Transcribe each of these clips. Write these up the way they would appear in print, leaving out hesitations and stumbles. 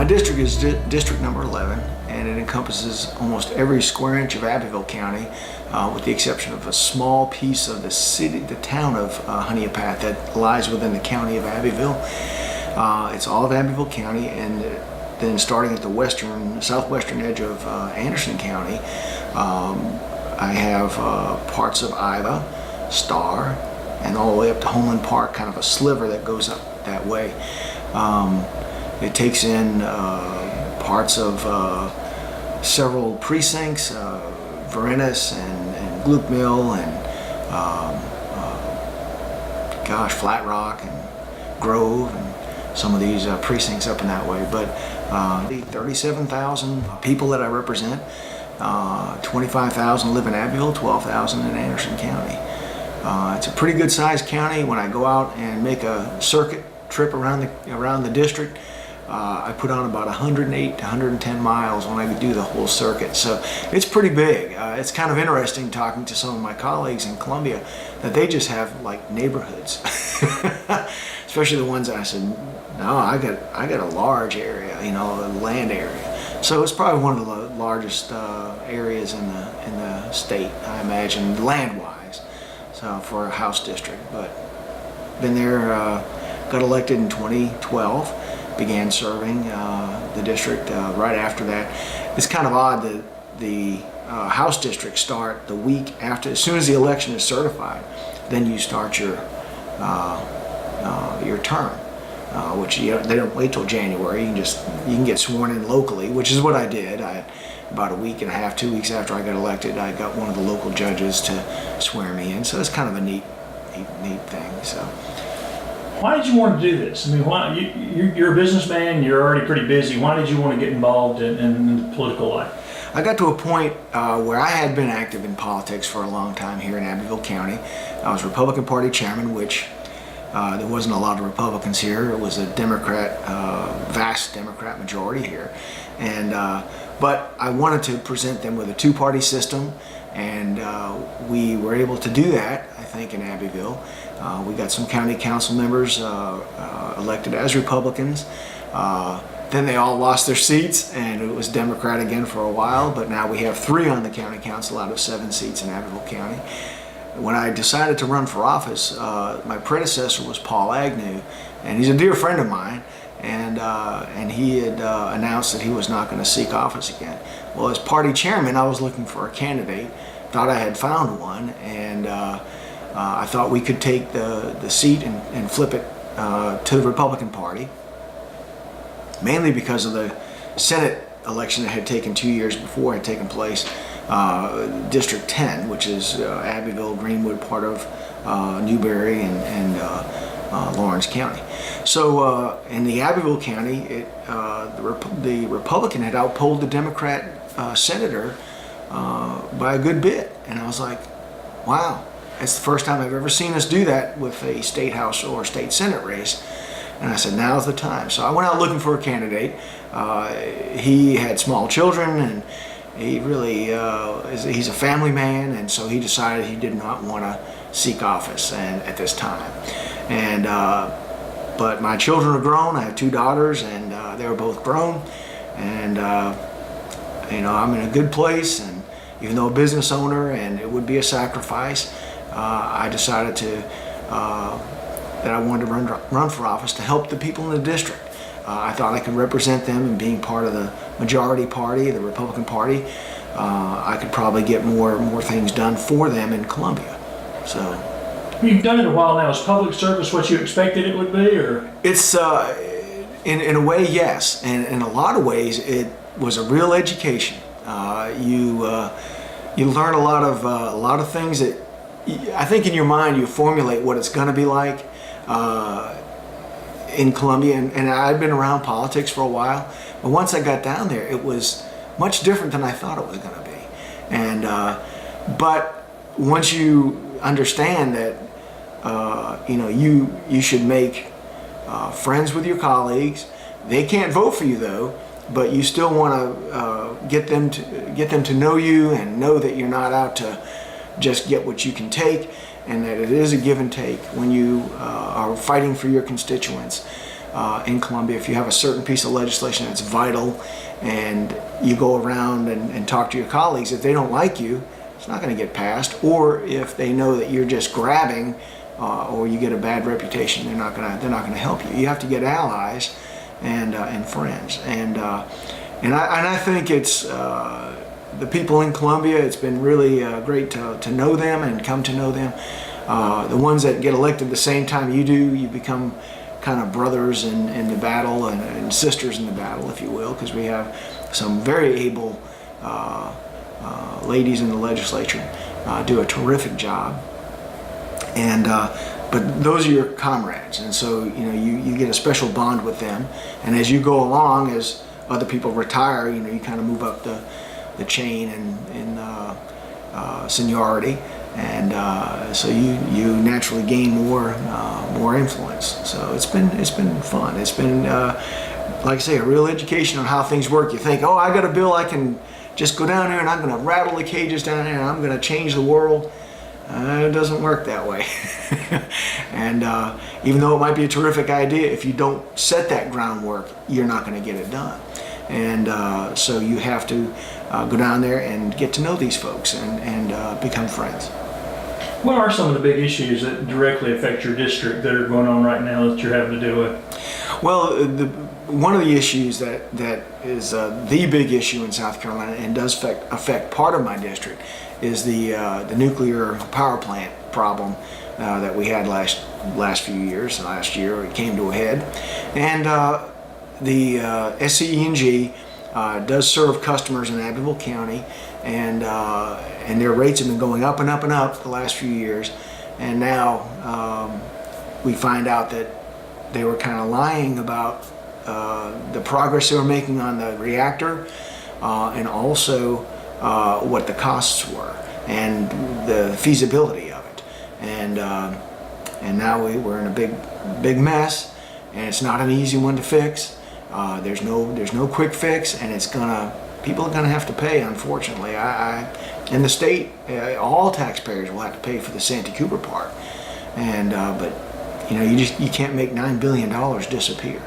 district is district number 11, and it encompasses almost every square inch of Abbeville County, with the exception of a small piece of the town of Honeypath that lies within the county of Abbeville. It's all of Abbeville County, and then starting at the southwestern edge of Anderson County, I have parts of Iva, Starr, and all the way up to Homeland Park, kind of a sliver that goes up that way. It takes in parts of several precincts, Varennes and Gluck Mill and Flat Rock and Grove and some of these precincts up in that way. But the 37,000 people that I represent, 25,000 live in Abbeville, 12,000 in Anderson County. It's a pretty good sized county. When I go out and make a circuit trip around the district, I put on about 108 to 110 miles when I do the whole circuit. So it's pretty big. It's kind of interesting talking to some of my colleagues in Columbia that they just have like neighborhoods, especially the ones that I said, no, I got a large area, a land area. So it's probably one of the largest areas in the state, I imagine, land-wise. So for a House district, but been there, got elected in 2012. Began serving the district right after that. It's kind of odd that the House districts start the week after, as soon as the election is certified, then you start your term, which they don't wait till January. You can get sworn in locally, which is what I did. About a week and a half, 2 weeks after I got elected, I got one of the local judges to swear me in. So it's kind of a neat thing. So. Why did you want to do this? I mean, why you're a businessman, you're already pretty busy. Why did you want to get involved in political life? I got to a point where I had been active in politics for a long time here in Abbeville County. I was Republican Party chairman, which there wasn't a lot of Republicans here. It was a Democrat, vast Democrat majority here. And but I wanted to present them with a two-party system, and we were able to do that, I think, in Abbeville. We got some county council members elected as Republicans. Then they all lost their seats, and it was Democrat again for a while, but now we have 3 on the county council out of 7 seats in Abbeville County. When I decided to run for office, my predecessor was Paul Agnew, and he's a dear friend of mine, and he had announced that he was not going to seek office again. Well, as party chairman, I was looking for a candidate, thought I had found one, and I thought we could take the seat and flip it to the Republican Party, mainly because of the Senate election that had taken 2 years before had taken place, District 10, which is Abbeville, Greenwood, part of Newberry, and Lawrence County. So in the Abbeville County, the Republican had outpolled the Democrat senator by a good bit, and I was like, wow. It's the first time I've ever seen us do that with a state house or state senate race. And I said, now's the time. So I went out looking for a candidate. He had small children, and he really, he's a family man, and so he decided he did not want to seek office at this time. And but my children are grown. I have 2 daughters, and they were both grown. And I'm in a good place, and even though a business owner, and it would be a sacrifice, I decided that I wanted to run for office to help the people in the district. I thought I could represent them, and being part of the majority party, the Republican Party, I could probably get more things done for them in Columbia. So you've done it a while now. Is public service what you expected it would be, or? It's in a way, yes, and in a lot of ways it was a real education. You learn a lot of things that I think in your mind you formulate what it's going to be like in Columbia, and I'd been around politics for a while, but once I got down there, it was much different than I thought it was going to be. And but once you understand that you should make friends with your colleagues. They can't vote for you though, but you still want to get them to know you and know that you're not out to just get what you can take, and that it is a give and take when you are fighting for your constituents. in Columbia. If you have a certain piece of legislation that's vital and you go around and talk to your colleagues, if they don't like you, it's not going to get passed. Or if they know that you're just grabbing or you get a bad reputation, they're not going to help you. You have to get allies and friends. And I think it's the people in Columbia. It's been really great to know them and come to know them. The ones that get elected the same time you do, you become kind of brothers in the battle and sisters in the battle, if you will, because we have some very able ladies in the legislature do a terrific job. And but those are your comrades, and so you get a special bond with them. And as you go along, as other people retire, you kind of move up the chain in seniority, and so you naturally gain more influence. So it's been fun. It's been like I say, a real education on how things work. You think, oh, I got a bill, I can just go down there and I'm going to rattle the cages down there and I'm going to change the world. It doesn't work that way. And even though it might be a terrific idea, if you don't set that groundwork, you're not going to get it done. And so you have to go down there and get to know these folks and become friends. What are some of the big issues that directly affect your district that are going on right now that you're having to deal with? Well, one of the issues that is the big issue in South Carolina and does affect part of my district is the nuclear power plant problem that we had last few years. Last year it came to a head, and the SCE&G does serve customers in Abbeville County, and their rates have been going up and up and up the last few years, and now we find out that they were kind of lying about the progress they were making on the reactor, and also what the costs were and the feasibility of it. And now we're in a big mess, and it's not an easy one to fix. There's no quick fix, and people are gonna have to pay, unfortunately. In the state, all taxpayers will have to pay for the Santee Cooper part, and but you can't make $9 billion disappear,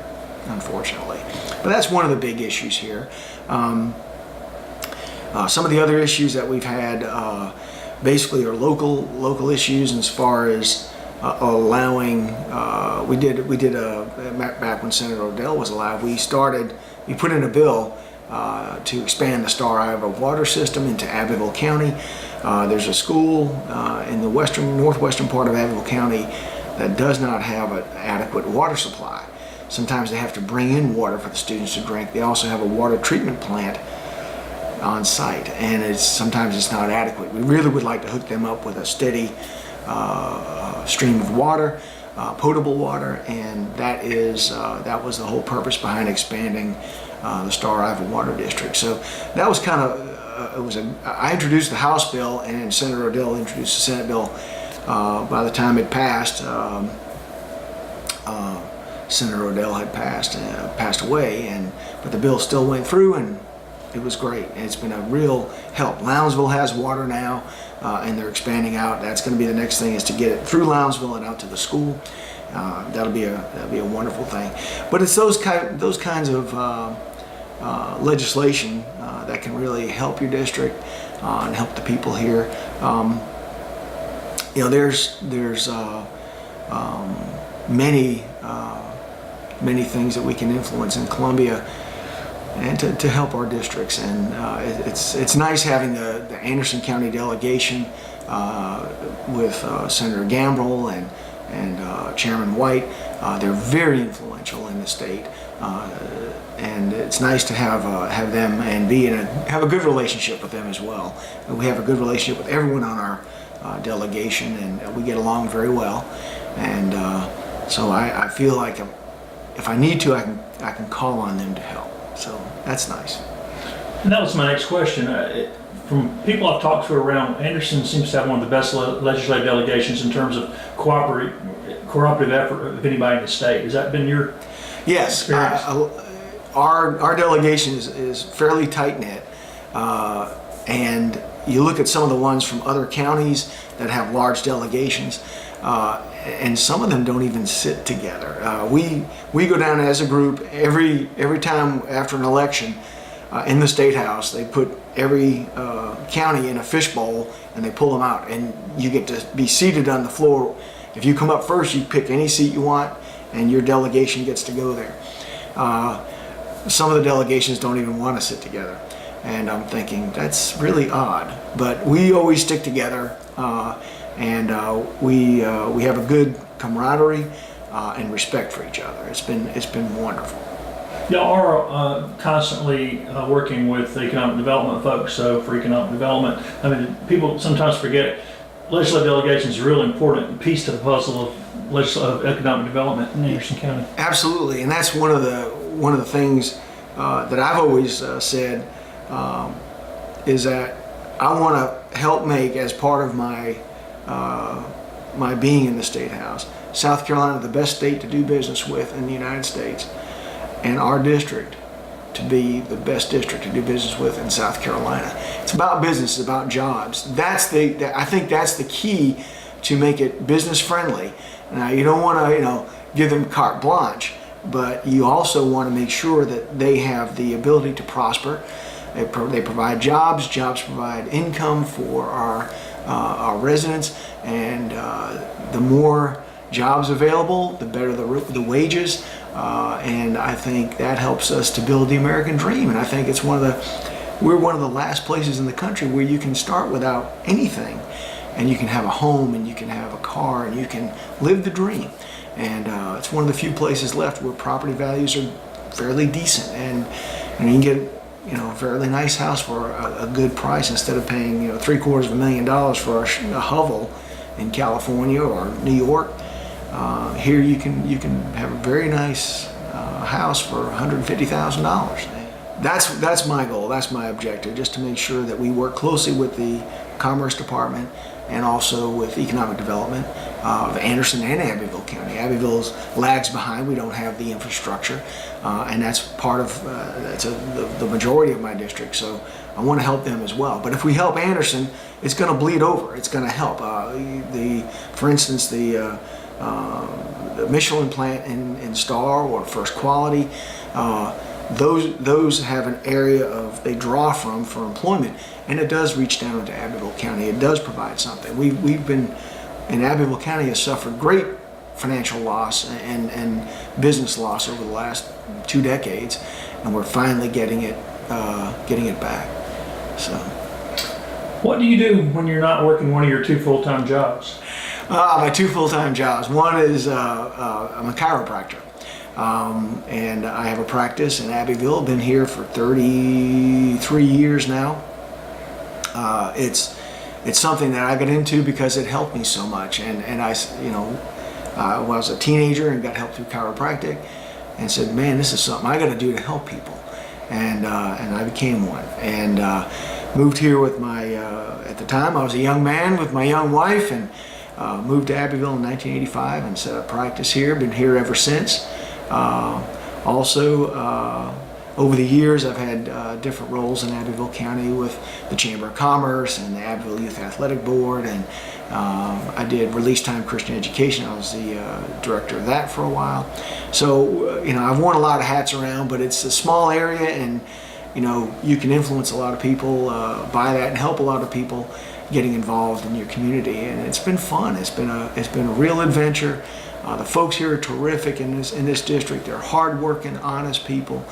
unfortunately. But that's one of the big issues here. Some of the other issues that we've had basically are local issues as far as allowing. We did back when Senator Odell was alive. We put in a bill to expand the Starr Iva Water system into Abbeville County. There's a school in the northwestern part of Abbeville County that does not have an adequate water supply. Sometimes they have to bring in water for the students to drink. They also have a water treatment plant on site, and sometimes it's not adequate. We really would like to hook them up with a steady stream of water, potable water, and that was the whole purpose behind expanding the Starr Iva Water District. So that was kind of I introduced the House bill, and Senator Odell introduced the Senate bill. By the time it passed, Senator Odell had passed away, but the bill still went through, and it was great. It's been a real help. Lounsville has water now, and they're expanding out. That's going to be the next thing, is to get it through Lounsville and out to the school. That'll be a wonderful thing. But it's those kinds of legislation that can really help your district and help the people here. There's many things that we can influence in Columbia and to help our districts, and it's nice having the Anderson County delegation with Senator Gambrell and Chairman White. They're very influential in the state, and it's nice to have them and have a good relationship with them as well. We have a good relationship with everyone on our delegation, and we get along very well. And so I feel like if I need to, I can call on them to help. So that's nice. And that was my next question. From people I've talked to around, Anderson seems to have one of the best legislative delegations in terms of cooperative effort of anybody in the state. Has that been your experience? Yes. Our delegation is fairly tight-knit, and you look at some of the ones from other counties that have large delegations, and some of them don't even sit together. We go down as a group every time after an election in the State House. They put every county in a fishbowl and they pull them out, and you get to be seated on the floor. If you come up first, you pick any seat you want, and your delegation gets to go there. Some of the delegations don't even want to sit together, and I'm thinking that's really odd. But we always stick together, and we have a good camaraderie and respect for each other. It's been wonderful. Y'all are constantly working with economic development folks. So for economic development, I mean, people sometimes forget legislative delegations is a really important piece to the puzzle of economic development in Anderson County. Absolutely, and that's one of the things that I've always said is that I want to help make, as part of my my being in the State House, South Carolina the best state to do business with in the United States, and our district to be the best district to do business with in South Carolina. It's about business, it's about jobs. I think that's the key to make it business friendly. Now, you don't want to, give them carte blanche, but you also want to make sure that they have the ability to prosper. They provide jobs. Jobs provide income for our residents, and the more jobs available, the better the wages. And I think that helps us to build the American dream. And I think it's we're one of the last places in the country where you can start without anything, and you can have a home, and you can have a car, and you can live the dream. And it's one of the few places left where property values are fairly decent, and you can get a fairly nice house for a good price instead of paying $750,000 for a hovel in California or New York. Here you can have a very nice house for $150,000. That's my goal. That's my objective, just to make sure that we work closely with the Commerce Department and also with economic development of Anderson and Abbeville County. Abbeville lags behind. We don't have the infrastructure, and that's part of the majority of my district. So I want to help them as well. But if we help Anderson, it's going to bleed over. It's going to help. For instance, the Michelin plant in Starr or First Quality, those have an area they draw from for employment, and it does reach down into Abbeville County. It does provide something. We've been in Abbeville County has suffered great financial loss and business loss over the last 2 decades, and we're finally getting it back. So, what do you do when you're not working one of your 2 full-time jobs? My 2 full-time jobs. One is I'm a chiropractor, and I have a practice in Abbeville. I've been here for 33 years now. It's something that I got into because it helped me so much, and I was a teenager and got help through chiropractic, and said, man, this is something I got to do to help people, and I became one, and moved here with my at the time I was a young man with my young wife, and moved to Abbeville in 1985 and set up practice here. Been here ever since. Over the years, I've had different roles in Abbeville County with the Chamber of Commerce and the Abbeville Youth Athletic Board, and I did Release Time Christian Education. I was the director of that for a while. So, I've worn a lot of hats around, but it's a small area, and, you can influence a lot of people by that and help a lot of people getting involved in your community, and it's been fun. It's been a real adventure. The folks here are terrific in this district. They're hardworking, honest people,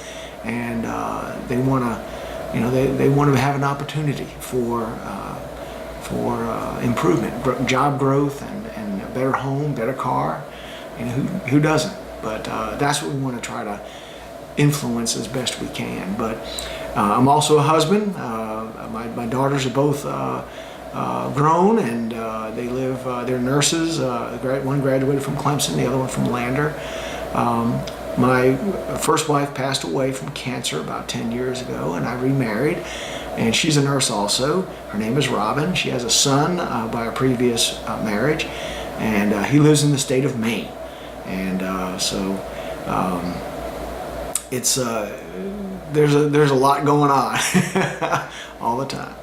and they want to have an opportunity for improvement, job growth, and a better home, better car. Who doesn't? But that's what we want to try to influence as best we can. But I'm also a husband. My daughters are both grown, and they live. They're nurses. One graduated from Clemson, the other one from Lander. My first wife passed away from cancer about 10 years ago, and I remarried, and she's a nurse also. Her name is Robin. She has a son by a previous marriage, and he lives in the state of Maine. And it's there's a lot going on all the time.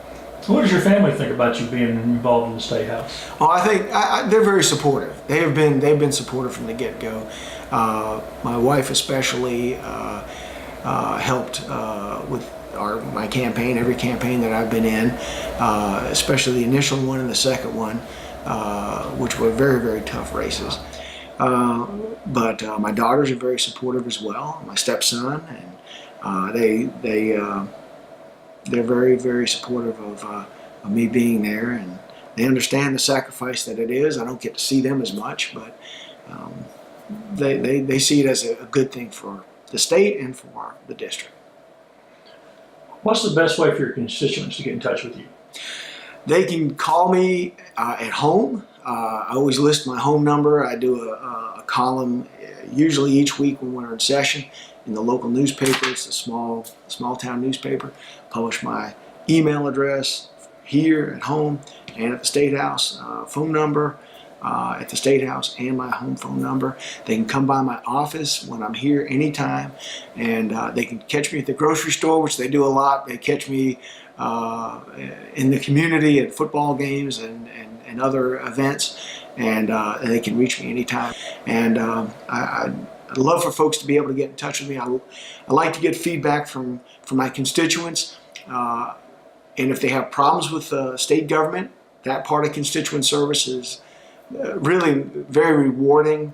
What does your family think about you being involved in the State House? Well, I think they're very supportive. They've been supportive from the get-go. My wife especially helped with my campaign, every campaign that I've been in, especially the initial one and the second one, which were very, very tough races. But my daughters are very supportive as well. My stepson, and they're very, very supportive of me being there, and they understand the sacrifice that it is. I don't get to see them as much, but they see it as a good thing for the state and for the district. What's the best way for your constituents to get in touch with you? They can call me at home. I always list my home number. I do a column usually each week when we're in session in the local newspaper. It's a small town newspaper. Publish my email address here at home and at the State House, phone number at the State House, and my home phone number. They can come by my office when I'm here anytime, and they can catch me at the grocery store, which they do a lot. They catch me in the community at football games and other events, and they can reach me anytime. And I'd love for folks to be able to get in touch with me. I like to get feedback from my constituents, and if they have problems with state government, that part of constituent service is really very rewarding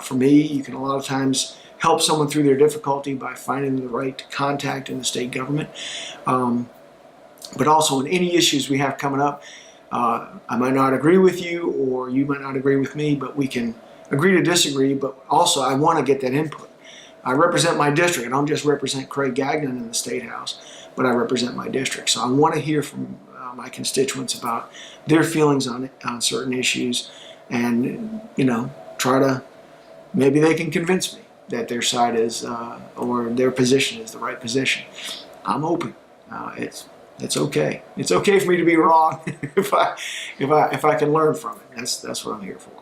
for me. You can a lot of times help someone through their difficulty by finding the right contact in the state government. But also in any issues we have coming up, I might not agree with you, or you might not agree with me, but we can agree to disagree. But also I want to get that input. I represent my district. I don't just represent Craig Gagnon in the State House, but I represent my district. So I want to hear from my constituents about their feelings on certain issues, and try to, maybe they can convince me that their side is or their position is the right position. I'm open. It's okay. It's okay for me to be wrong if I can learn from it. That's what I'm here for.